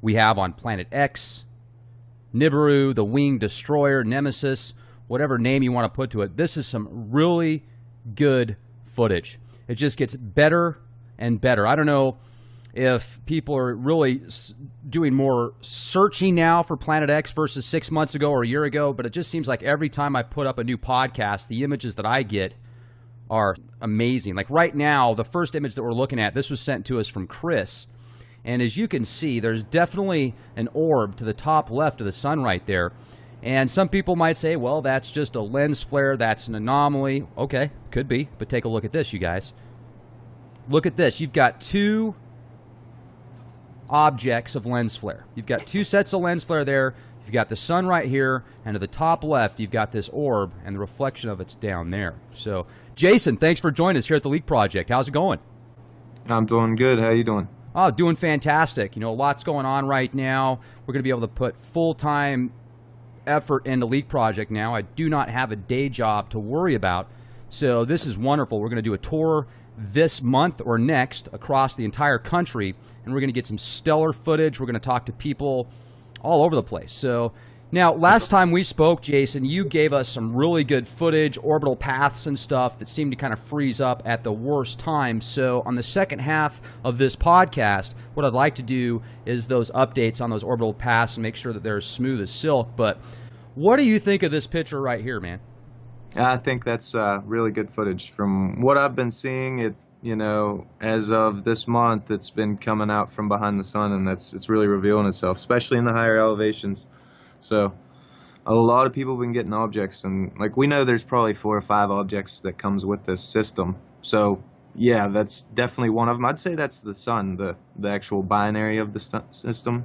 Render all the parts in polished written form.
we have on Planet X, Nibiru, the Winged Destroyer, Nemesis, whatever name you want to put to it. This is some really good footage. It just gets better and better. I don't know if people are really doing more searching now for Planet X versus 6 months ago or a year ago, but it just seems like every time I put up a new podcast, the images that I get are amazing. Like right now, the first image that we're looking at, this was sent to us from Chris, and as you can see, there's definitely an orb to the top left of the sun right there. And some people might say, well, that's just a lens flare, that's an anomaly. Okay, could be, but take a look at this, you guys. Look at this. You've got two objects of lens flare. You've got two sets of lens flare there. You've got the sun right here, and to the top left, you've got this orb, and the reflection of it's down there. So, Jason, thanks for joining us here at the Leak Project. How's it going? I'm doing good. How you doing? Oh, doing fantastic. You know, lots going on right now. We're going to be able to put full-time effort into Leak Project now. I do not have a day job to worry about, so this is wonderful. We're going to do a tour this month or next across the entire country, and we're going to get some stellar footage. We're going to talk to people all over the place. So now, last time we spoke, Jason, you gave us some really good footage, orbital paths and stuff that seemed to kind of freeze up at the worst time. So on the second half of this podcast, what I'd like to do is those updates on those orbital paths and make sure that they're as smooth as silk. But what do you think of this picture right here, man? I think that's really good footage. From what I've been seeing, it, you know, as of this month, it's been coming out from behind the sun, and it's really revealing itself, especially in the higher elevations. So a lot of people have been getting objects, and like we know there's probably 4 or 5 objects that comes with this system. So yeah, that's definitely one of them. I'd say that's the sun, the actual binary of the system.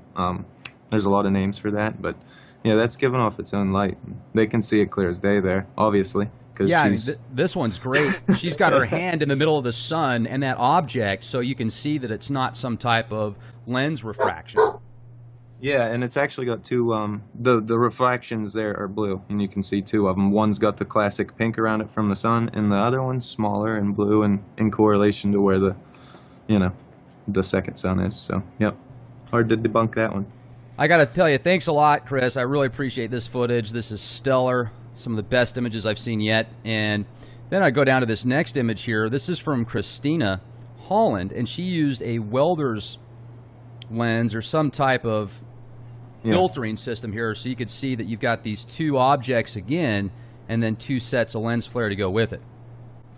There's a lot of names for that, but yeah, that's giving off its own light. They can see it clear as day there, obviously. Yeah, this one's great. She's got her hand in the middle of the sun and that object, so you can see that it's not some type of lens refraction. Yeah, and it's actually got two, the refractions there are blue, and you can see 2 of them. One's got the classic pink around it from the sun, and the other one's smaller and blue and in correlation to where the, you know, the second sun is. So, yep, hard to debunk that one. I got to tell you, thanks a lot, Chris. I really appreciate this footage. This is stellar. Some of the best images I've seen yet. And then I go down to this next image here. This is from Christina Holland, and she used a welder's lens or some type of filtering system here, so you could see that you've got these 2 objects again, and then 2 sets of lens flare to go with it.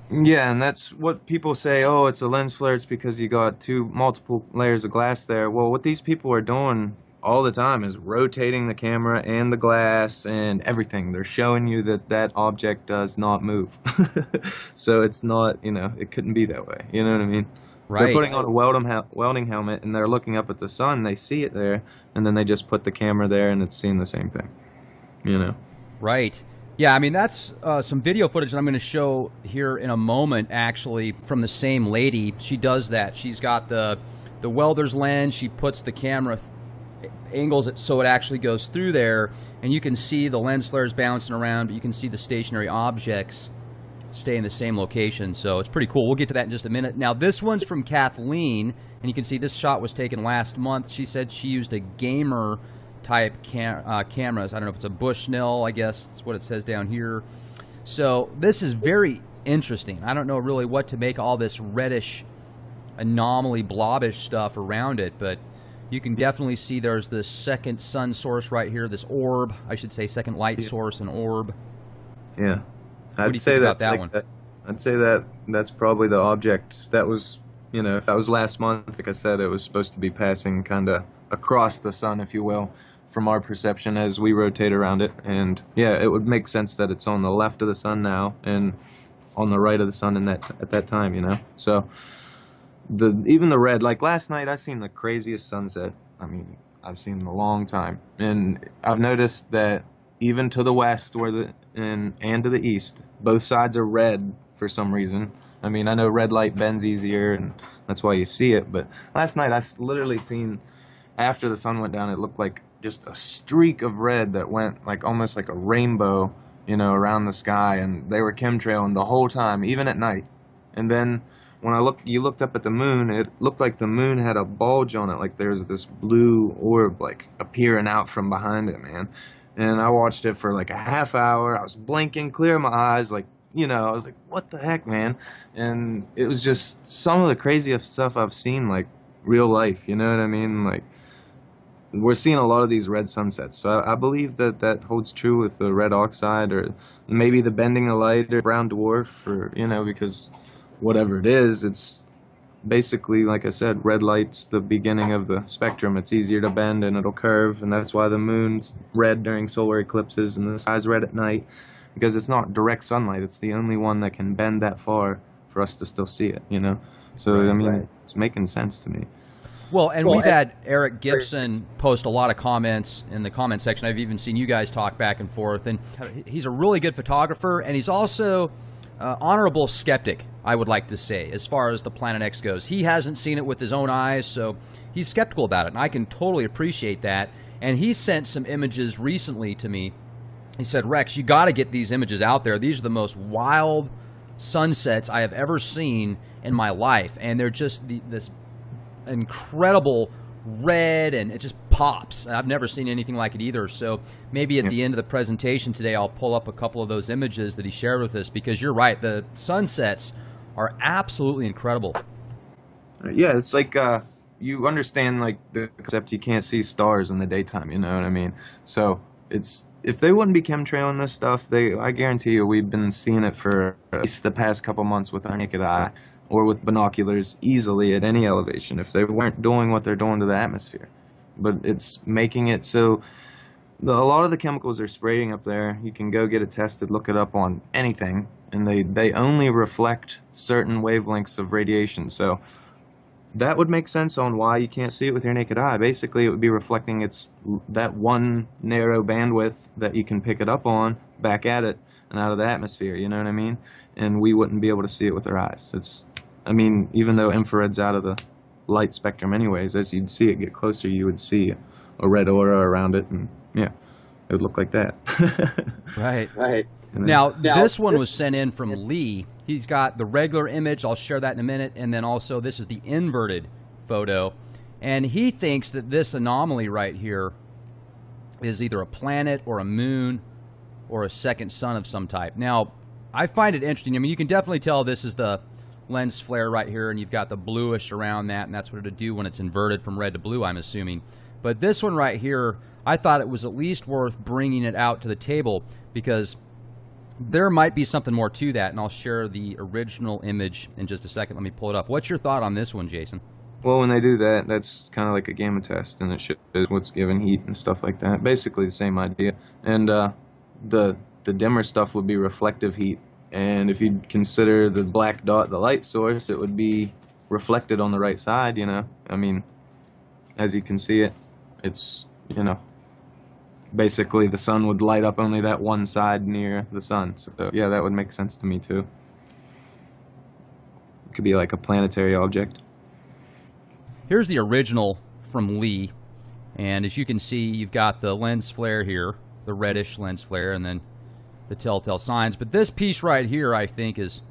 Yeah, and that's what people say, oh, it's a lens flare, it's because you got multiple layers of glass there. Well, what these people are doing all the time is rotating the camera and the glass and everything. They're showing you that that object does not move. So it's not, you know, it couldn't be that way. You know what I mean? Right. They're putting on a welding helmet, and they're looking up at the sun. They see it there, and then they just put the camera there, and it's seeing the same thing. You know? Right. Yeah, I mean, that's some video footage that I'm going to show here in a moment, actually, from the same lady. She does that. She's got the welder's lens. She puts the camera, angles it so it actually goes through there, and you can see the lens flares bouncing around. You can see the stationary objects stay in the same location, so it's pretty cool. We'll get to that in just a minute. Now, this one's from Kathleen, and you can see this shot was taken last month. She said she used a gamer type cameras. I don't know if it's a Bushnell, I guess that's what it says down here. So this is very interesting. I don't know really what to make all this reddish anomaly blobbish stuff around it, but you can definitely see there's this second sun source right here, this orb, I should say, second light source and orb. Yeah. I'd say that's I'd say that's probably the object that was, you know, if that was last month, like I said, it was supposed to be passing kind of across the sun, if you will, from our perception as we rotate around it. And yeah, it would make sense that it's on the left of the sun now and on the right of the sun at that time, you know. So even the red, like last night, I seen the craziest sunset. I mean, I've seen in a long time, and I've noticed that even to the west and to the east, both sides are red for some reason. I mean, I know red light bends easier, and that's why you see it. But last night, I literally seen, after the sun went down, it looked like just a streak of red that went like almost like a rainbow, you know, around the sky. And they were chemtrailing the whole time, even at night. And then you looked up at the moon, it looked like the moon had a bulge on it, like there's this blue orb like appearing out from behind it, man. And I watched it for like a half hour. I was blinking, clear my eyes, like, I was like, what the heck, man? And it was just some of the craziest stuff I've seen, like real life, you know what I mean? Like, we're seeing a lot of these red sunsets. So I believe that holds true with the red oxide, or maybe the bending of light, or brown dwarf, or, because whatever it is, it's basically, like I said, red light's the beginning of the spectrum. It's easier to bend and it'll curve, and that's why the moon's red during solar eclipses and the sky's red at night, because it's not direct sunlight. It's the only one that can bend that far for us to still see it, So, right. It's making sense to me. Well, and we've had Eric Gibson post a lot of comments in the comment section. I've even seen you guys talk back and forth. And he's a really good photographer, and he's also honorable skeptic, I would like to say, as far as the Planet X goes. He hasn't seen it with his own eyes, so he's skeptical about it, and I can totally appreciate that. And he sent some images recently to me. He said, Rex, you got to get these images out there. These are the most wild sunsets I have ever seen in my life, and they're just this incredible red, and it just pops. I've never seen anything like it either. So maybe at the end of the presentation today, I'll pull up a couple of those images that he shared with us, because you're right, the sunsets are absolutely incredible. Yeah, it's like you understand like the concept. You can't see stars in the daytime, you know what I mean? So it's, if they wouldn't be chemtrailing this stuff, I guarantee you we've been seeing it for at least the past couple months with our naked eye, or with binoculars easily at any elevation, if they weren't doing what they're doing to the atmosphere. But it's making it so a lot of the chemicals they're spraying up there, you can go get it tested, look it up on anything, and they only reflect certain wavelengths of radiation. So that would make sense on why you can't see it with your naked eye. Basically, it would be reflecting that one narrow bandwidth that you can pick it up on back at it and out of the atmosphere, you know what I mean? And we wouldn't be able to see it with our eyes. Even though infrared's out of the light spectrum anyways, as you'd see it get closer, you would see a red aura around it, and yeah, it would look like that. Right. Now, this one was sent in from Lee. He's got the regular image. I'll share that in a minute. And then also, this is the inverted photo. And he thinks that this anomaly right here is either a planet or a moon or a second sun of some type. Now, I find it interesting. You can definitely tell this is the lens flare right here, and you've got the bluish around that, and that's what it'll do when it's inverted from red to blue, I'm assuming. But this one right here, I thought it was at least worth bringing it out to the table, because there might be something more to that, and I'll share the original image in just a second. Let me pull it up. What's your thought on this one, Jason? Well, when they do that, that's kind of like a gamma test, and it shows what's giving heat and stuff like that. Basically the same idea. And the dimmer stuff would be reflective heat. And if you consider the black dot the light source, it would be reflected on the right side, as you can see it's, basically the sun would light up only that one side near the sun. So yeah, that would make sense to me too. It could be like a planetary object. Here's the original from Lee, and as you can see, you've got the lens flare here, the reddish lens flare, and then the telltale signs. But this piece right here, I think, is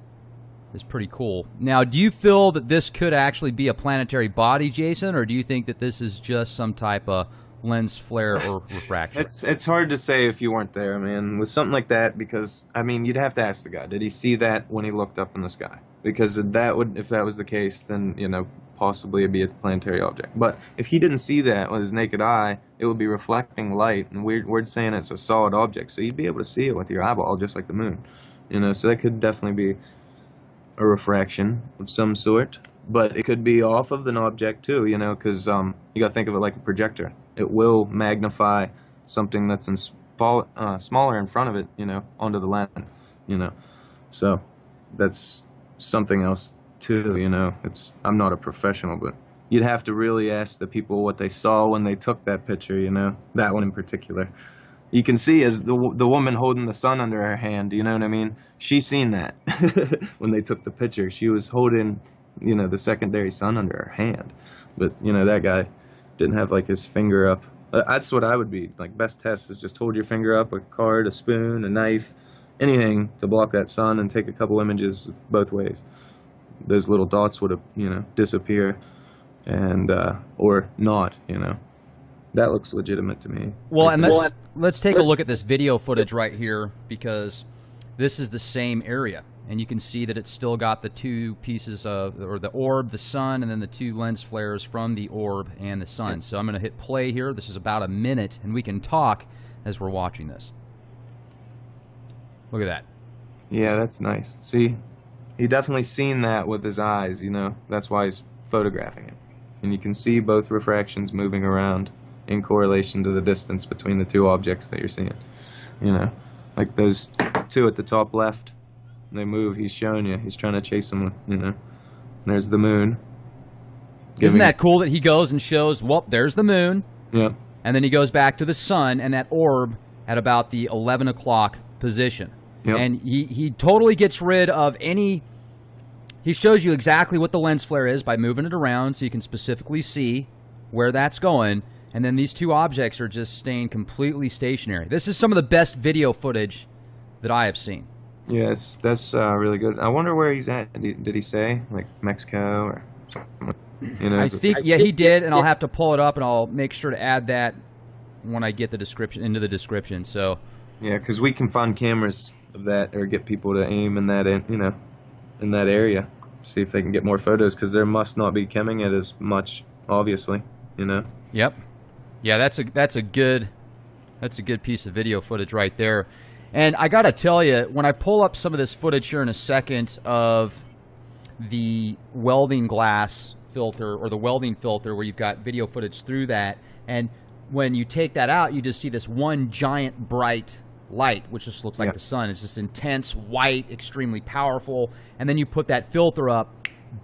pretty cool. Now, do you feel that this could actually be a planetary body, Jason, or do you think that this is just some type of lens flare or refraction? It's hard to say if you weren't there, man, with something like that, because you'd have to ask the guy, did he see that when he looked up in the sky? Because if that was the case, then possibly it'd be a planetary object. But if he didn't see that with his naked eye, it would be reflecting light, and we're saying it's a solid object, so you'd be able to see it with your eyeball, just like the moon. So that could definitely be a refraction of some sort. But it could be off of an object too, because you got to think of it like a projector. It will magnify something that's smaller in front of it, onto the lens, So that's something else too, I'm not a professional, but you'd have to really ask the people what they saw when they took that picture, that one in particular. You can see as the woman holding the sun under her hand, you know what I mean? She seen that when they took the picture. She was holding, the secondary sun under her hand. But, that guy didn't have, his finger up. That's what I would be. Best test is just hold your finger up, a card, a spoon, a knife, anything to block that sun, and take a couple images both ways. those little dots would disappear, and or not. That looks legitimate to me. Well, and let's take a look at this video footage right here, because this is the same area. And you can see that it's still got the two pieces of, or the orb, the sun, and then the two lens flares from the orb and the sun. So I'm going to hit play here. This is about a minute, and we can talk as we're watching this. Look at that. Yeah, that's nice. See, he definitely seen that with his eyes, That's why he's photographing it. And you can see both refractions moving around in correlation to the distance between the two objects that you're seeing. Like those two at the top left, they move. He's showing you. He's trying to chase them, There's the moon. Isn't that cool that he goes and shows, well, there's the moon. Yeah. And then he goes back to the sun and that orb at about the 11 o'clock position. Yep. And he totally gets rid of any... He shows you exactly what the lens flare is by moving it around so you can specifically see where that's going. And then these two objects are just staying completely stationary. This is some of the best video footage that I have seen. Yeah, that's really good. I wonder where he's at. Did he say, like, Mexico or I think, yeah, he did, and I'll have to pull it up, and I'll make sure to add that when I get the description into the description. So yeah, because we can find cameras of that or get people to aim in that, in that area, see if they can get more photos, because there must not be chemming it as much, obviously, Yep. Yeah, that's a good piece of video footage right there. And I got to tell you, when I pull up some of this footage here in a second of the welding glass filter, or the welding filter, where you've got video footage through that, and when you take that out, you just see this one giant bright light, which just looks like the sun. It's this intense white, extremely powerful, and then you put that filter up,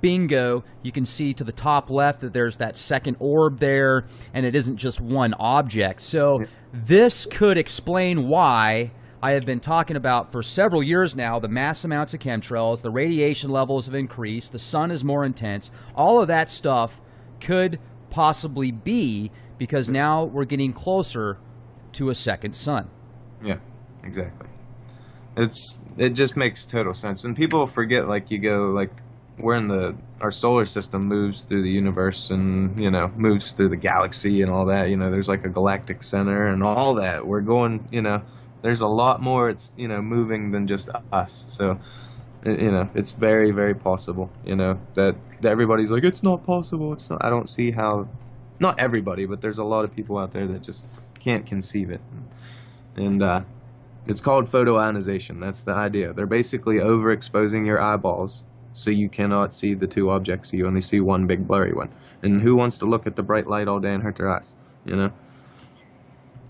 bingo, you can see to the top left that there's that second orb there, and it isn't just one object. So this could explain why I have been talking about for several years now the mass amounts of chemtrails, the radiation levels have increased, the sun is more intense. All of that stuff could possibly be because now we're getting closer to a second sun. Yeah, exactly. It just makes total sense. And people forget, like, you go, like, our solar system moves through the universe and, moves through the galaxy and all that. There's like a galactic center and all that. We're going, there's a lot more it's, moving than just us. So, it's very, very possible, that everybody's like, it's not possible. It's not. I don't see how, not everybody, but there's a lot of people out there that just can't conceive it. And it's called photoionization. That's the idea. They're basically overexposing your eyeballs so you cannot see the two objects. You only see one big blurry one. And who wants to look at the bright light all day and hurt their eyes,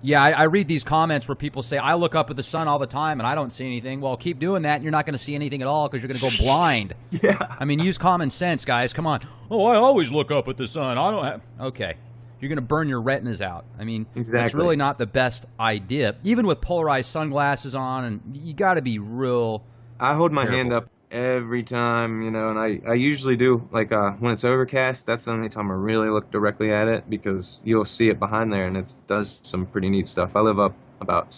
Yeah, I read these comments where people say, I look up at the sun all the time and I don't see anything. Well, keep doing that and you're not going to see anything at all because you're going to go blind. Yeah. I mean, use common sense, guys. Come on. Oh, I always look up at the sun. I don't have... Okay. You're going to burn your retinas out. I mean, That's really not the best idea. Even with polarized sunglasses on, and you got to be real I hold my careful. hand up every time, and I usually do, like, when it's overcast, that's the only time I really look directly at it, because you'll see it behind there, and it does some pretty neat stuff. I live up about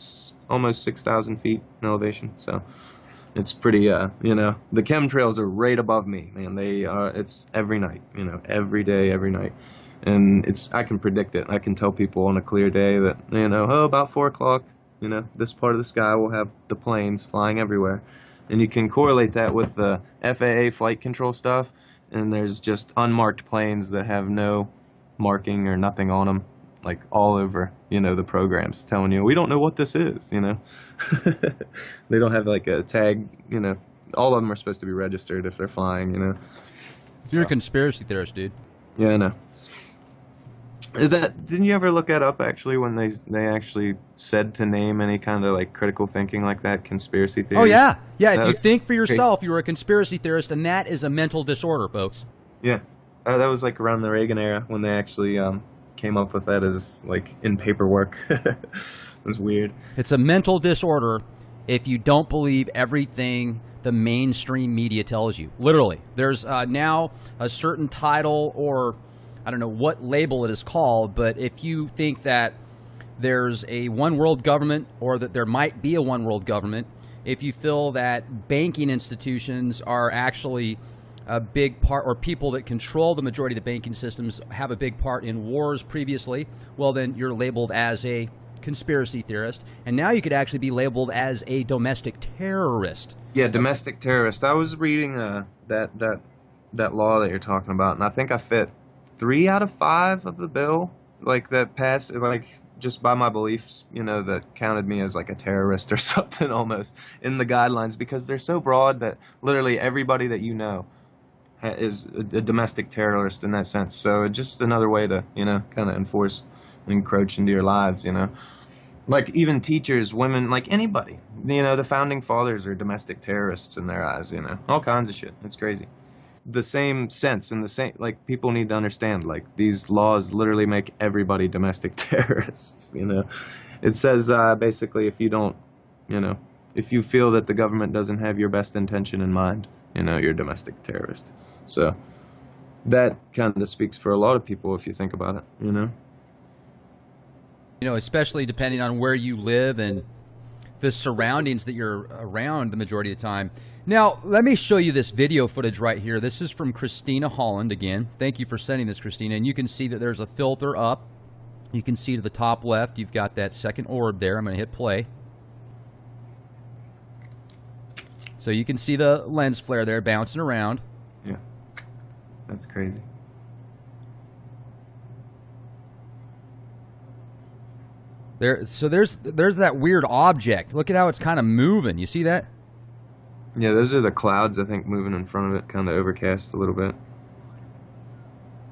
almost 6,000 feet in elevation, so it's pretty, the chemtrails are right above me, man. It's every night, every day, every night. And I can predict it. I can tell people on a clear day that, about 4 o'clock, this part of the sky will have the planes flying everywhere. And you can correlate that with the FAA flight control stuff, and there's just unmarked planes that have no marking or nothing on them, like all over, the programs telling you, we don't know what this is, They don't have like a tag, all of them are supposed to be registered if they're flying, You're a conspiracy theorist, dude. Yeah, I know. Didn't you ever look that up, actually, when they actually said to name any kind of, like, critical thinking like that, conspiracy theory? Oh, yeah. Yeah, if you think for yourself, you're a conspiracy theorist, and that is a mental disorder, folks. Yeah. That was, like, around the Reagan era when they actually came up with that as, like, in paperwork. It was weird. It's a mental disorder if you don't believe everything the mainstream media tells you. Literally. There's now a certain title, or I don't know what label it is called, but if you think that there's a one world government, or that there might be a one world government, if you feel that banking institutions are actually a big part, or people that control the majority of the banking systems have a big part in wars previously, well, then you're labeled as a conspiracy theorist. And now you could actually be labeled as a domestic terrorist. Yeah, domestic terrorist. I was reading that law that you're talking about, and I think I fit 3 out of 5 of the bill, like that passed, like just by my beliefs, you know, that counted me as like a terrorist or something almost in the guidelines, because they're so broad that literally everybody that you know is a domestic terrorist in that sense. So it's just another way to, you know, kind of enforce and encroach into your lives, you know. Like even teachers, women, like anybody. You know, the founding fathers are domestic terrorists in their eyes, you know. All kinds of shit. It's crazy. The same sense and the same, like, people need to understand, like, these laws literally make everybody domestic terrorists, you know. It says basically, if you don't, you know, if you feel that the government doesn't have your best intention in mind, you know, you're a domestic terrorist. So that kind of speaks for a lot of people if you think about it, you know. You know, especially depending on where you live and the surroundings that you're around the majority of the time. Now, let me show you this video footage right here. This is from Christina Holland again. Thank you for sending this, Christina. And you can see that there's a filter up. You can see to the top left, you've got that second orb there. I'm going to hit play. So you can see the lens flare there bouncing around. Yeah, that's crazy. So there's that weird object. Look at how it's kind of moving. You see that? Yeah, those are the clouds, I think, moving in front of it, kind of overcast a little bit.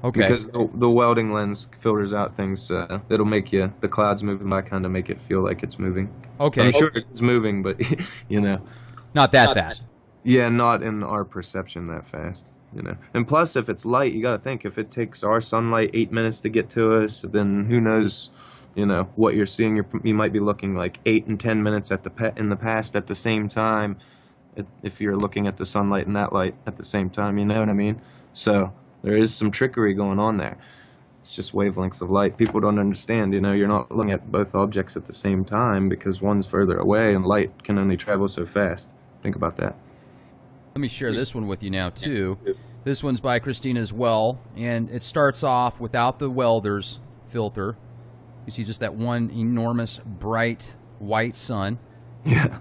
Okay. Because the welding lens filters out things. It'll make the clouds moving by kind of make it feel like it's moving. Okay. I'm sure it's moving, but, you know. Not that fast. Yeah, not in our perception that fast, you know. And plus, if it's light, you got to think, if it takes our sunlight 8 minutes to get to us, then who knows, you know, what you're seeing. You might be looking like 8 and 10 minutes in the past at the same time, if you're looking at the sunlight and that light at the same time, you know what I mean? So there is some trickery going on there. It's just wavelengths of light. People don't understand, you know, you're not looking at both objects at the same time because one's further away and light can only travel so fast. Think about that. Let me share this one with you now, too. This one's by Christina as well, and it starts off without the welder's filter. You see just that one enormous, bright, white sun. Yeah.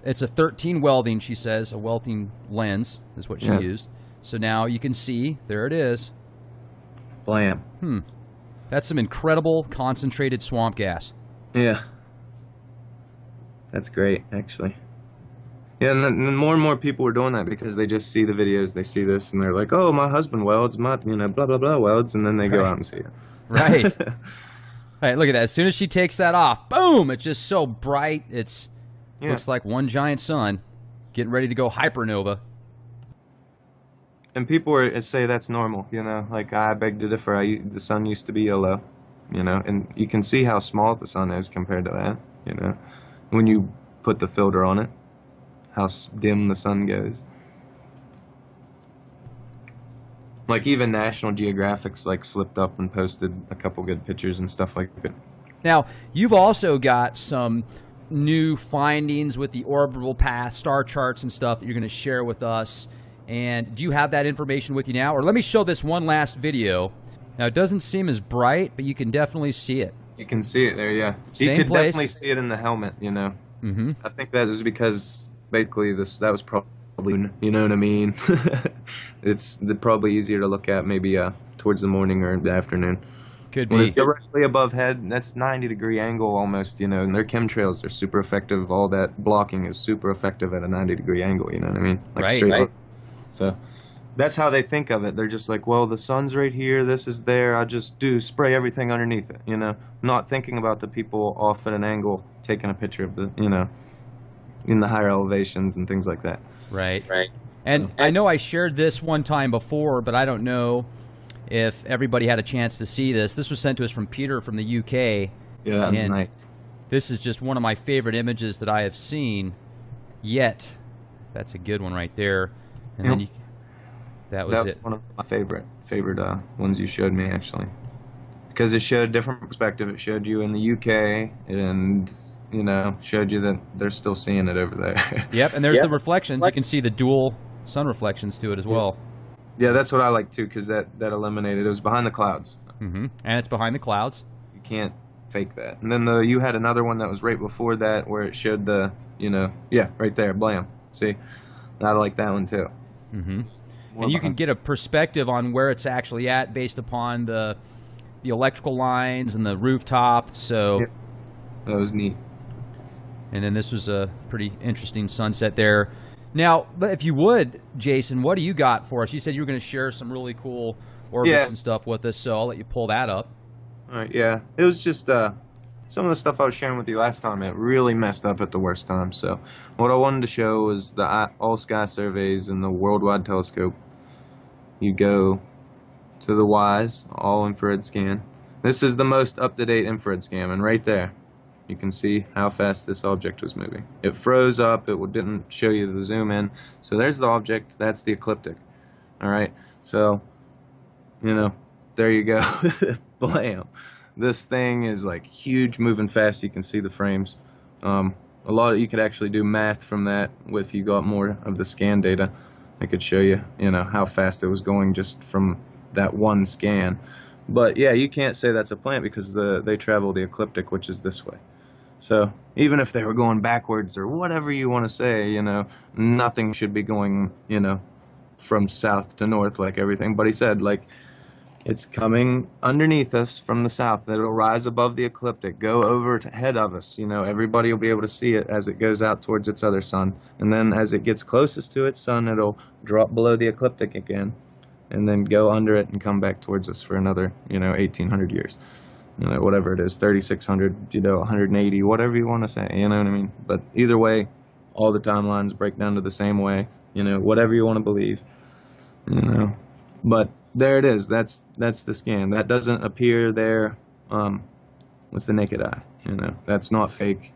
It's a 13 welding, she says. A welding lens is what she used. So now you can see, there it is. Blam. That's some incredible concentrated swamp gas. Yeah. That's great, actually. Yeah, and more and more people are doing that because they just see the videos, they see this, and they're like, oh, my husband welds, my, you know, blah, blah, blah welds, and then they go out and see it. Right. Right, look at that. As soon as she takes that off, boom, it's just so bright. It's looks like one giant sun getting ready to go hypernova. And people say that's normal, you know, like I beg to differ. The sun used to be yellow, you know, and you can see how small the sun is compared to that, you know, when you put the filter on it, how dim the sun goes. Like even National Geographic's like slipped up and posted a couple good pictures and stuff like that. Now, you've also got some new findings with the orbital path, star charts and stuff that you're going to share with us. And do you have that information with you now? Or let me show this one last video. Now, it doesn't seem as bright, but you can definitely see it. You can see it there, yeah. Same you could place. definitely see it in the helmet, you know. Mm-hmm. I think that is because basically that was probably, you know what I mean? It's probably easier to look at maybe towards the morning or the afternoon. Could when be. it's directly above head, that's 90-degree angle almost, you know, and their chemtrails are super effective. All that blocking is super effective at a 90-degree angle, you know what I mean? Like right, straight right. up. So that's how they think of it. They're just like, well, the sun's right here, this is there, I just spray everything underneath it, you know? Not thinking about the people off at an angle taking a picture of the, you know, in the higher elevations and things like that. Right. Right. And I know I shared this one time before, but I don't know if everybody had a chance to see this. This was sent to us from Peter from the UK. Yeah, that was nice. This is just one of my favorite images that I have seen yet. That's a good one right there. And then that was it. One of my favorite ones you showed me, actually. Because it showed a different perspective. It showed you in the UK and, you know, showed you that they're still seeing it over there. Yep, and there's the reflections. You can see the dual sun reflections to it as well. Yeah, that's what I like too, because that eliminated. It was behind the clouds. And it's behind the clouds. You can't fake that. And then you had another one that was right before that where it showed the, right there, blam. See, I like that one too. And you can get a perspective on where it's actually at based upon the electrical lines and the rooftop. So that was neat. And then this was a pretty interesting sunset there. Now, if you would, Jason, what do you got for us? You said you were going to share some really cool orbits and stuff with us, so I'll let you pull that up. All right, yeah. It was just some of the stuff I was sharing with you last time. It really messed up at the worst time. So what I wanted to show was the all-sky surveys and the Worldwide Telescope. You go to the WISE, all-infrared scan. This is the most up-to-date infrared scan, and right there, you can see how fast this object was moving. It froze up. It didn't show you the zoom in. So there's the object. That's the ecliptic. All right. So, there you go. Blam. This thing is like huge, moving fast. You can see the frames. You could actually do math from that if you got more of the scan data. I could show you, how fast it was going just from that one scan. But yeah, you can't say that's a plant because they travel the ecliptic, which is this way. So even if they were going backwards or whatever you want to say, nothing should be going, from south to north like everything. But he said, it's coming underneath us from the south. It'll rise above the ecliptic, go over to ahead of us. Everybody will be able to see it as it goes out towards its other sun. And then as it gets closest to its sun, it'll drop below the ecliptic again and then go under it and come back towards us for another, 1,800 years. Whatever it is, 3,600, 180, whatever you want to say, you know what I mean? But either way, all the timelines break down to the same way, whatever you want to believe, But there it is. That's the scan. That doesn't appear there with the naked eye, That's not fake.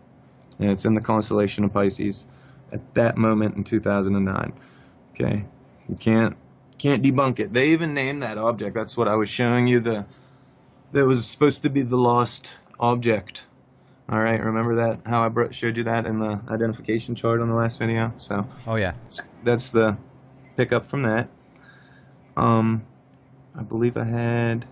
And it's in the constellation of Pisces at that moment in 2009. Okay? You can't debunk it. They even named that object. That's what I was showing you, that was supposed to be the lost object. All right, remember that? How I showed you that in the identification chart on the last video? So. Oh yeah. That's the pickup from that. I believe I had